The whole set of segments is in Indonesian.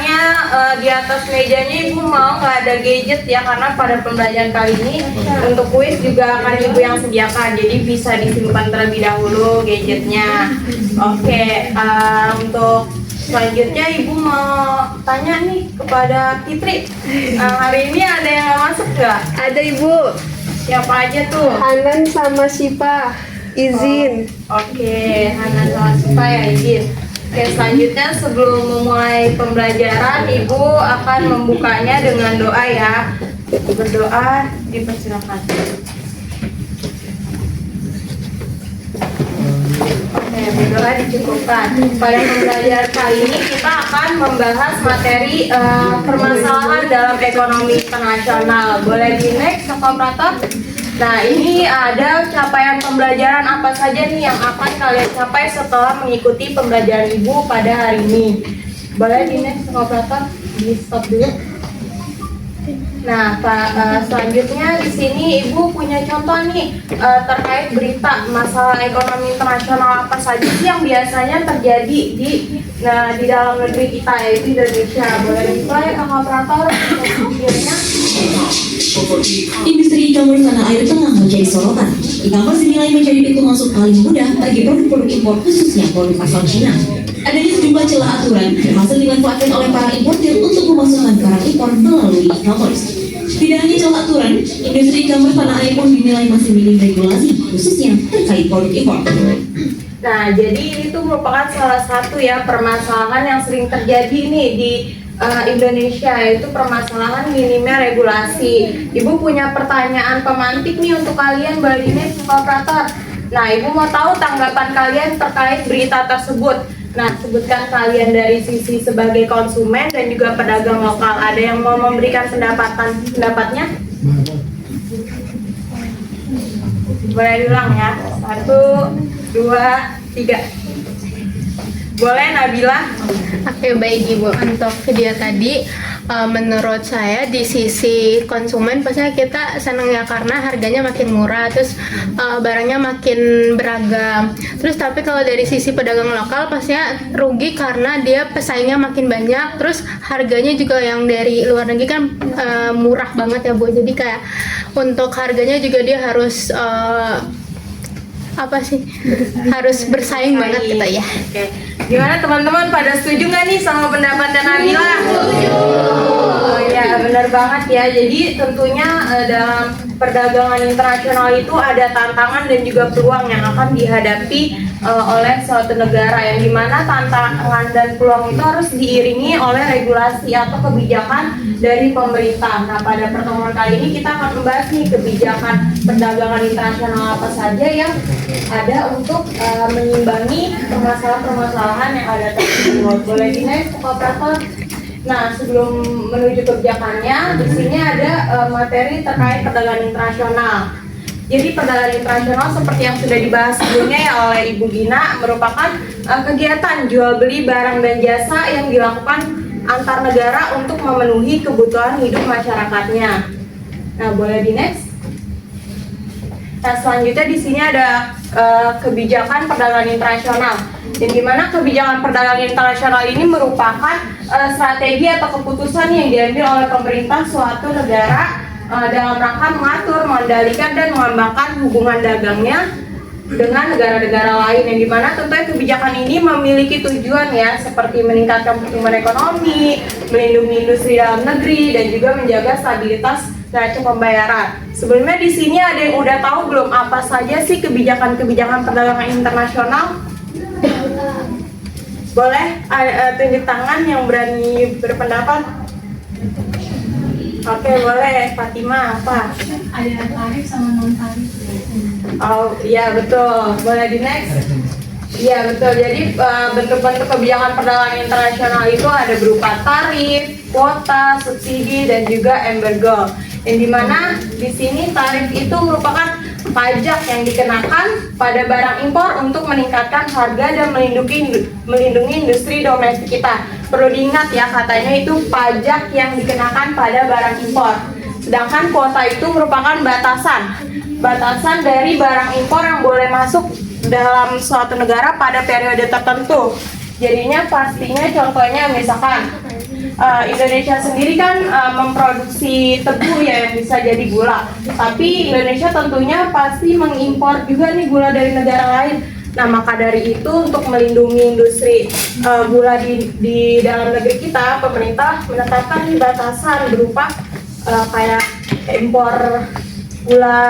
misalnya di atas mejanya Ibu mau nggak ada gadget ya, karena pada pembelajaran kali ini untuk kuis juga akan Ibu yang sediakan, jadi bisa disimpan terlebih dahulu gadgetnya. Oke, untuk selanjutnya Ibu mau tanya nih kepada Fitri, hari ini ada yang nggak masuk nggak? Ada Ibu. Siapa aja tuh? Hanan sama Syifa. Izin. Oke, Hanan sama Syifa ya izin. Oke, selanjutnya sebelum memulai pembelajaran, Ibu akan membukanya dengan doa ya. Berdoa, dipersilakan. Oke, berdoa dicukupkan. Pada pembelajaran kali ini kita akan membahas materi permasalahan dalam ekonomi internasional. Boleh di next, operator? Nah, ini ada capaian pembelajaran apa saja nih yang akan kalian capai setelah mengikuti pembelajaran Ibu pada hari ini. Boleh di next, operator? Di stop dulu. Nah, selanjutnya di sini Ibu punya contoh nih terkait berita masalah ekonomi internasional apa saja sih yang biasanya terjadi di dalam negeri kita, yaitu Indonesia. Boleh dimulai, Kang Operator, videonya. Industri e-commerce tanah air tengah menjadi sorotan. E-commerce dinilai menjadi pintu masuk paling mudah bagi produk-produk impor, khususnya produk asal Cina. Adanya sejumlah celah aturan termasuk dimanfaatkan oleh para importir untuk memasukkan barang impor melalui e-commerce. Tidak hanya celah aturan, industri e-commerce tanah air pun dinilai masih minim regulasi, khususnya terkait produk impor. Nah, jadi ini tuh merupakan salah satu ya permasalahan yang sering terjadi nih di Indonesia, yaitu permasalahan minimnya regulasi. Ibu punya pertanyaan pemantik nih untuk kalian, Mbak Dines, operator. Nah, Ibu mau tahu tanggapan kalian terkait berita tersebut. Nah, sebutkan kalian dari sisi sebagai konsumen dan juga pedagang lokal. Ada yang mau memberikan pendapatnya? Boleh diulang ya. 1, 2, 3. Boleh, Nabila? Oke, baik Ibu. Untuk video tadi, menurut saya di sisi konsumen pastinya kita senang ya, karena harganya makin murah, terus barangnya makin beragam. Terus tapi kalau dari sisi pedagang lokal pastinya rugi karena dia pesaingnya makin banyak, terus harganya juga yang dari luar negeri kan murah banget ya Bu. Jadi kayak untuk harganya juga dia harus harus bersaing banget gitu ya. Oke. Gimana teman-teman, pada setuju nggak nih sama pendapatnya Nabila? Setuju. Oh ya, benar banget ya. Jadi tentunya dalam perdagangan internasional itu ada tantangan dan juga peluang yang akan dihadapi oleh suatu negara, yang dimana tantangan dan peluang itu harus diiringi oleh regulasi atau kebijakan dari pemerintah. Nah, pada pertemuan kali ini kita akan membahas nih kebijakan perdagangan internasional apa saja yang ada untuk mengimbangi permasalahan-permasalahan yang ada tersebut. Boleh di next, operator. Nah, sebelum menuju kebijakannya, di sini ada materi terkait perdagangan internasional. Jadi perdagangan internasional seperti yang sudah dibahas sebelumnya ya oleh Ibu Gina, merupakan kegiatan jual beli barang dan jasa yang dilakukan antar negara untuk memenuhi kebutuhan hidup masyarakatnya. Nah, boleh di next. Nah, selanjutnya di sini ada kebijakan perdagangan internasional. Dan dimana kebijakan perdagangan internasional ini merupakan strategi atau keputusan yang diambil oleh pemerintah suatu negara dalam rangka mengatur, mengendalikan dan mengembangkan hubungan dagangnya dengan negara-negara lain, yang dimana tentunya kebijakan ini memiliki tujuan ya, seperti meningkatkan pertumbuhan ekonomi, melindungi industri dalam negeri, dan juga menjaga stabilitas neraca pembayaran. Sebelumnya di sini ada yang udah tahu belum apa saja sih kebijakan-kebijakan perdagangan internasional? Boleh tunjuk tangan yang berani berpendapat. Oke, boleh. Fatima, apa? Ada tarif sama non tarif. Oh iya betul, boleh di next. Iya betul, jadi bentuk-bentuk kebijakan perdagangan internasional itu ada berupa tarif, kuota, subsidi, dan juga embargo. Yang dimana di sini tarif itu merupakan pajak yang dikenakan pada barang impor untuk meningkatkan harga dan melindungi industri domestik kita. Perlu diingat ya, katanya itu pajak yang dikenakan pada barang impor. Sedangkan kuota itu merupakan batasan dari barang impor yang boleh masuk dalam suatu negara pada periode tertentu. Jadinya pastinya contohnya misalkan Indonesia sendiri kan memproduksi tebu ya yang bisa jadi gula. Tapi Indonesia tentunya pasti mengimpor juga nih gula dari negara lain. Nah, maka dari itu untuk melindungi industri gula di dalam negeri kita, pemerintah menetapkan batasan berupa kayak impor gula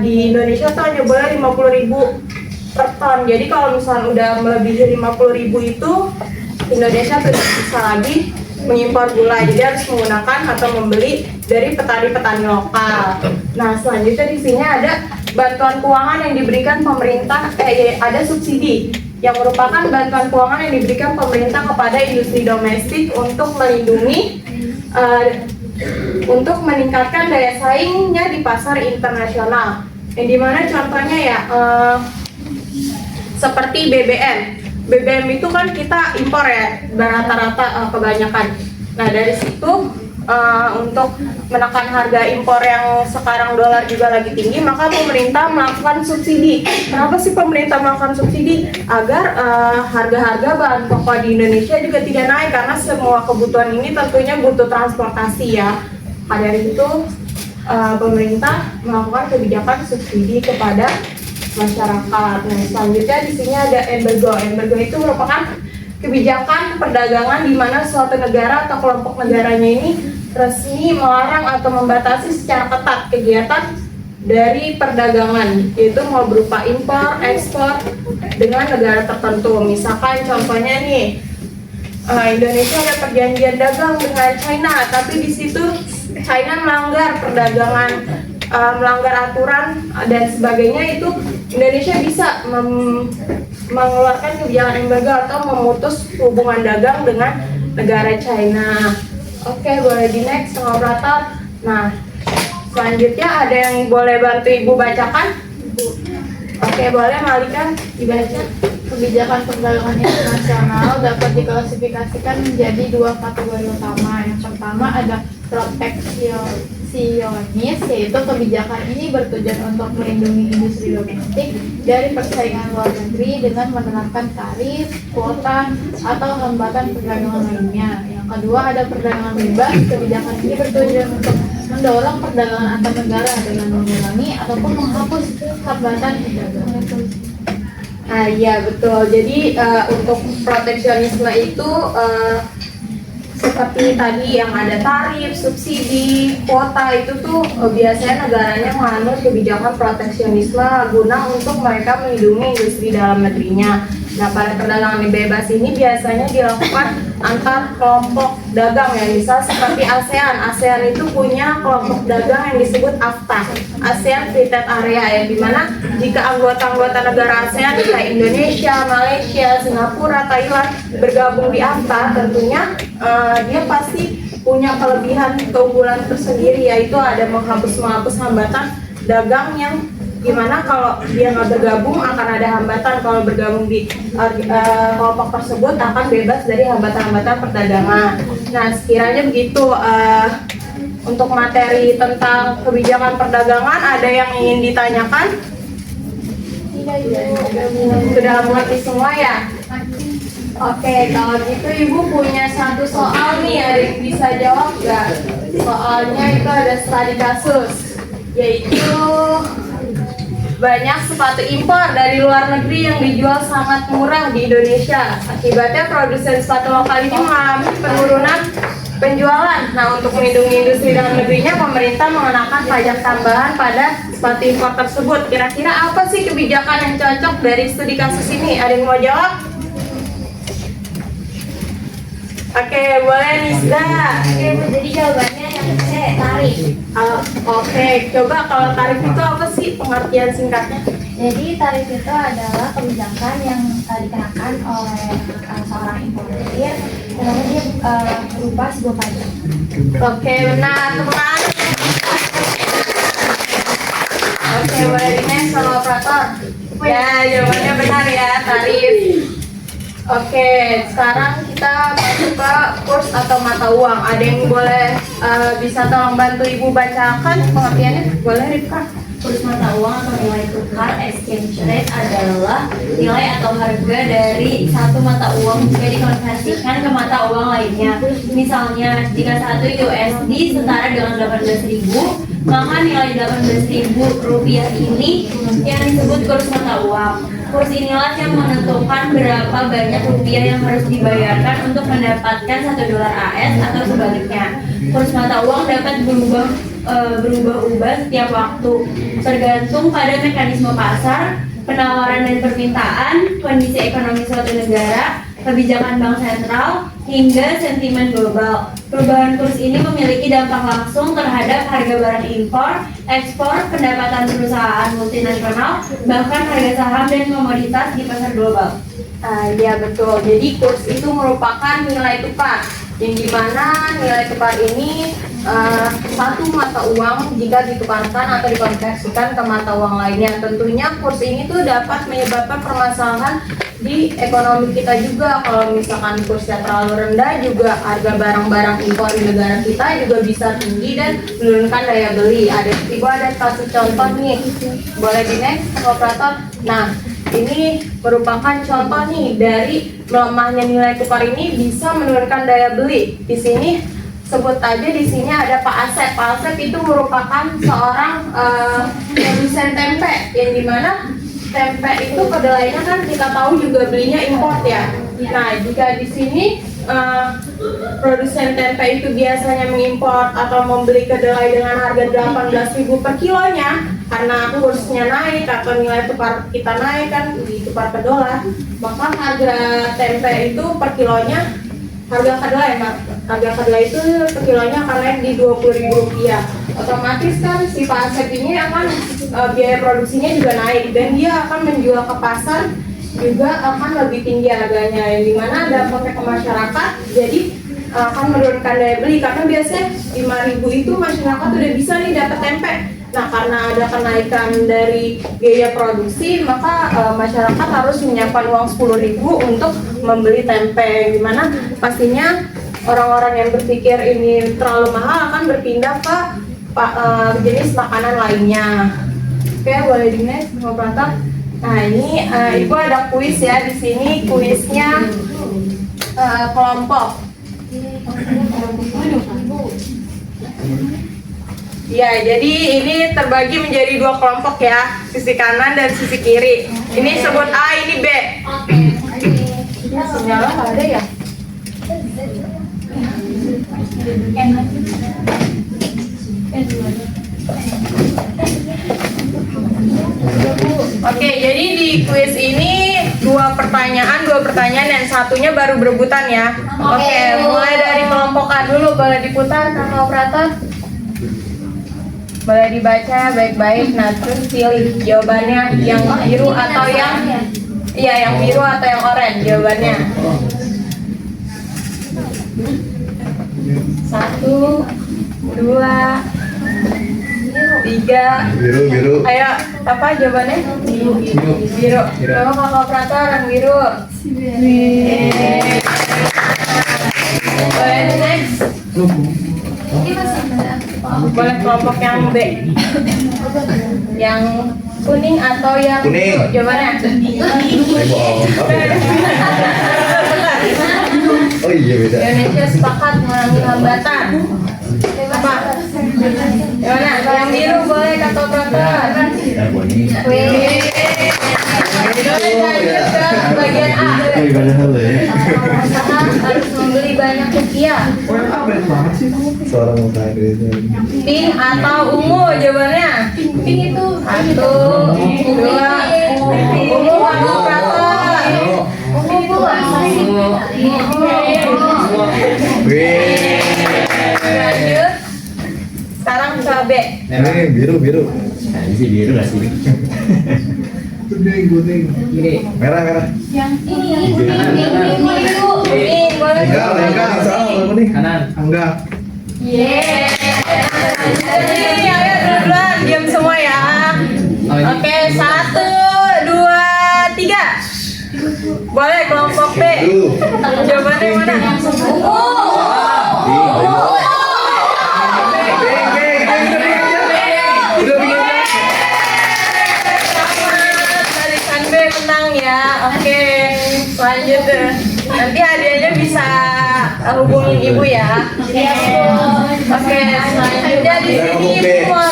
di Indonesia tuh hanya boleh 50.000 per ton. Jadi kalau misalnya udah melebihi 50.000 itu Indonesia tidak bisa lagi mengimpor gula. Jadi harus menggunakan atau membeli dari petani-petani lokal. Nah, selanjutnya di sini ada bantuan keuangan yang diberikan pemerintah, ada subsidi yang merupakan bantuan keuangan yang diberikan pemerintah kepada industri domestik untuk melindungi untuk meningkatkan daya saingnya di pasar internasional. Yang dimana contohnya ya seperti BBM. BBM itu kan kita impor ya rata-rata kebanyakan. Nah, dari situ untuk menekan harga impor yang sekarang dolar juga lagi tinggi, maka pemerintah melakukan subsidi. Kenapa sih pemerintah melakukan subsidi? Agar harga-harga bahan pokok di Indonesia juga tidak naik, karena semua kebutuhan ini tentunya butuh transportasi ya. Dari itu pemerintah melakukan kebijakan subsidi kepada masyarakat. Nah, selanjutnya di sini ada embargo. Embargo itu merupakan kebijakan perdagangan di mana suatu negara atau kelompok negaranya ini resmi melarang atau membatasi secara ketat kegiatan dari perdagangan, yaitu mau berupa impor, ekspor dengan negara tertentu. Misalkan contohnya nih, Indonesia ada perjanjian dagang dengan China, tapi di situ China melanggar perdagangan, melanggar aturan dan sebagainya, itu Indonesia bisa mengeluarkan kebijakan embargo atau memutus hubungan dagang dengan negara China. Oke, boleh di next sama operator. Nah, selanjutnya ada yang boleh bantu Ibu bacakan? Oke, boleh Malika dibaca. Kebijakan perdagangan internasional dapat diklasifikasikan menjadi dua kategori utama. Yang pertama ada proteksionis, yaitu kebijakan ini bertujuan untuk melindungi industri domestik dari persaingan luar negeri dengan menerapkan tarif, kuota, atau hambatan perdagangan lainnya. Yang kedua ada perdagangan bebas. Kebijakan ini bertujuan untuk mendorong perdagangan antar negara dengan mengurangi ataupun menghapus hambatan perdagangan. Nah, iya betul. Jadi untuk proteksionisme itu seperti tadi yang ada tarif, subsidi, kuota, itu tuh biasanya negaranya menganut kebijakan proteksionisme guna untuk mereka melindungi industri dalam negerinya. Nah, pada perdagangan bebas ini biasanya dilakukan antar kelompok dagang ya, misal seperti ASEAN. ASEAN itu punya kelompok dagang yang disebut AFTA, ASEAN Free Trade Area, yang dimana jika anggota-anggota negara ASEAN kayak Indonesia, Malaysia, Singapura, Thailand bergabung di AFTA, tentunya dia pasti punya kelebihan keunggulan tersendiri, yaitu ada menghapus hambatan dagang yang gimana kalau dia nggak bergabung akan ada hambatan, kalau bergabung di kelompok tersebut akan bebas dari hambatan-hambatan perdagangan. Nah, sekiranya begitu untuk materi tentang kebijakan perdagangan, ada yang ingin ditanyakan? Sudah mengerti semua ya? Oke, kalau gitu Ibu punya satu soal nih, ada yang bisa jawab nggak? Soalnya itu ada studi kasus, yaitu banyak sepatu impor dari luar negeri yang dijual sangat murah di Indonesia. Akibatnya produsen sepatu lokal ini mengalami penurunan penjualan. Nah, untuk melindungi industri dalam negerinya, pemerintah mengenakan pajak tambahan pada sepatu impor tersebut. Kira-kira apa sih kebijakan yang cocok dari studi kasus ini? Ada yang mau jawab? Oke, boleh Nisda. Oke, jadi jawabannya yang C, tarif. Oke, coba kalau tarif itu apa sih pengertian singkatnya? Jadi tarif itu adalah kebijakan yang dikenakan oleh seorang importir, karena dia berupa sebuah pajak. Oke, benar, teman. Oke, boleh di next sama operator. Ya, jawabannya benar ya, tarif. Oke, sekarang kita masuk ke kurs atau mata uang. Ada yang boleh bisa tolong bantu Ibu bacakan pengertiannya? Boleh, Rifka? kurs mata uang atau nilai tukar exchange rate adalah nilai atau harga dari satu mata uang jika dikonversikan ke mata uang lainnya. Misalnya, jika 1 USD setara dengan 18.000, maka nilai 18.000 rupiah ini yang disebut kurs mata uang. Kurs inilah yang menentukan berapa banyak rupiah yang harus dibayarkan untuk mendapatkan 1 dolar AS atau sebaliknya. Kurs mata uang dapat berubah-ubah setiap waktu, tergantung pada mekanisme pasar, penawaran dan permintaan, kondisi ekonomi suatu negara, kebijakan bank sentral, hingga sentimen global. Perubahan kurs ini memiliki dampak langsung terhadap harga barang impor, ekspor, pendapatan perusahaan multinasional, bahkan harga saham dan komoditas di pasar global. Ya betul, jadi kurs itu merupakan nilai tukar, yang dimana nilai tukar ini satu mata uang jika ditukarkan atau dikonversikan ke mata uang lainnya. Tentunya kurs ini tuh dapat menyebabkan permasalahan di ekonomi kita juga. Kalau misalkan kursnya terlalu rendah, juga harga barang-barang impor di negara kita juga bisa tinggi dan menurunkan daya beli. Ibu ada kasih contoh nih, boleh di next operator. Nah, ini merupakan contoh nih dari melemahnya nilai tukar ini bisa menurunkan daya beli. Di sini sebut aja, di sini ada Pak Asep. Pak Asep itu merupakan seorang produsen tempe, yang dimana tempe itu kedelainya kan kita tahu juga belinya import ya. Nah, jika di sini produsen tempe itu biasanya mengimpor atau membeli kedelai dengan harga 18.000 per kilonya, karena kursnya naik atau nilai tukar kita naik kan ditukar ke dolar, maka harga tempe itu per kilonya, harga kedelai itu per kilonya akan naik di 20.000 rupiah. Otomatis kan si Pak Asep ini akan biaya produksinya juga naik, dan dia akan menjual ke pasar juga akan lebih tinggi harganya, yang dimana dampaknya ke masyarakat jadi akan menurunkan daya beli, karena biasanya 5.000 itu masyarakat udah bisa nih dapat tempe. Nah, karena ada kenaikan dari biaya produksi, maka masyarakat harus menyiapkan uang 10.000 untuk membeli tempe, dimana pastinya orang-orang yang berpikir ini terlalu mahal akan berpindah ke jenis makanan lainnya. Oke, boleh di next, operator. Nah, ini Ibu ada kuis ya di sini, kuisnya kelompok. Ya, jadi ini terbagi menjadi 2 kelompok ya, sisi kanan dan sisi kiri. Ini sebut A, ini B. Ya, sinyalnya nggak ada ya? Oke, jadi di kuis ini 2 pertanyaan dan satunya baru berebutan ya. Oke, mulai dari kelompok A dulu, boleh diputar sama operator. Boleh dibaca baik-baik. Nah, terus pilih jawabannya yang biru atau yang biru atau yang oranye jawabannya. 1, 2, 3. Biru. Ayo, apa jawabannya? Biru. Coba kakak operator yang biru. Boleh next. Boleh kelompok yang B. Yang kuning atau yang kuning? Jawabannya? Oh iya, beda. Indonesia sepakat mengurangi hambatan. Apa? Gimana? Yang biru boleh kata operator. Wih. Bagian A. Harus membeli banyak rupiah. Seorang muka Indonesia. Pink atau ungu jawabannya? Pink itu 1, 2. Ungu atau operator? Ungu. Lanjut. Sekarang coba B. Ini biru. Nah, ini sih biru nggak sih? Kuning. Merah. Yang ini Kuning boleh. Enggak, salah kuning. Kanan. Enggak. Yeay. Jadi ayo duluan, diam semua ya. Oke, 1, 2, 3. Boleh kelompok B. Jawabannya mana? dukung Ibu ya. Oke, selanjutnya di sini Ibu mau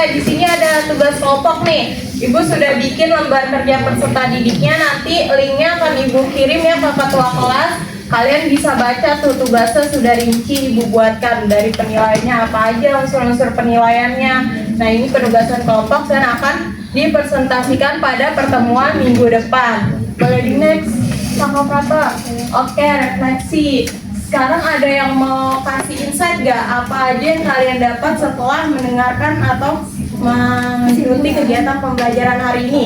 di sini ada tugas kelompok nih. Ibu sudah bikin lembar kerja peserta didiknya, nanti linknya akan Ibu kirim ya ke ketua kelas. Kalian bisa baca tuh tugasnya sudah rinci Ibu buatkan dari penilaiannya apa aja, unsur-unsur penilaiannya. Nah ini penugasan kelompok dan akan dipresentasikan pada pertemuan minggu depan. Boleh di next, Sang Prata. Oke, refleksi. Sekarang ada yang mau kasih insight gak? Apa aja yang kalian dapat setelah mendengarkan atau mengikuti kegiatan pembelajaran hari ini?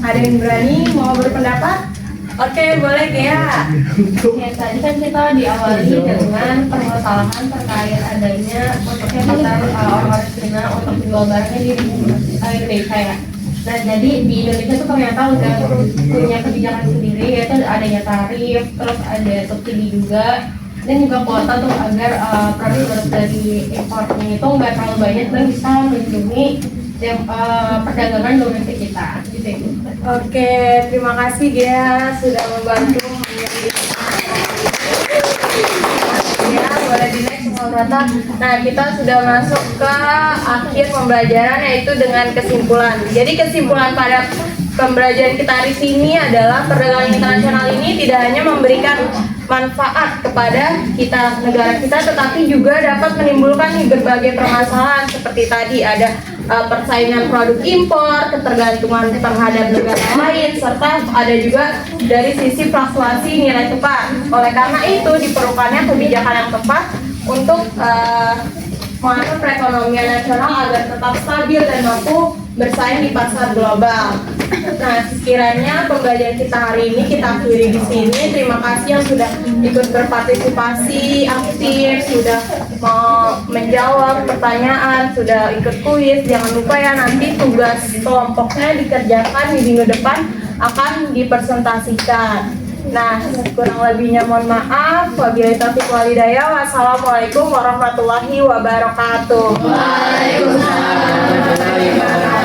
Ada yang berani mau berpendapat? Oke, boleh Gea. Ya, tadi kan kita diawali dengan permasalahan terkait adanya kesempatan orang Cina untuk jual barangnya di Indonesia ya. Nah, jadi di Indonesia tuh ternyata udah punya kebijakan sendiri, yaitu adanya tarif, terus ada subsidi juga, dan juga kuota tuh agar produk dari importnya itu nggak terlalu banyak dan bisa melindungi perdagangan domestik kita. Gitu. Oke, terima kasih Gea sudah membantu ya, boleh di next Rata. Nah, kita sudah masuk ke akhir pembelajaran yaitu dengan kesimpulan. Jadi kesimpulan pada pembelajaran kita hari ini adalah perdagangan internasional ini tidak hanya memberikan manfaat kepada kita negara kita, tetapi juga dapat menimbulkan berbagai permasalahan seperti tadi ada persaingan produk impor, ketergantungan terhadap negara lain, serta ada juga dari sisi fluktuasi nilai tukar. Oleh karena itu diperlukannya kebijakan yang tepat untuk mengatur perekonomian nasional agar tetap stabil dan mampu bersaing di pasar global. Nah, sekiranya pembelajaran kita hari ini kita akhiri di sini. Terima kasih yang sudah ikut berpartisipasi aktif, sudah mau menjawab pertanyaan, sudah ikut kuis. Jangan lupa ya nanti tugas kelompoknya dikerjakan di minggu depan akan dipresentasikan. Nah, kurang lebihnya mohon maaf. Wabillahi taufiq wal hidayah. Wassalamualaikum warahmatullahi wabarakatuh. Waalaikumsalam.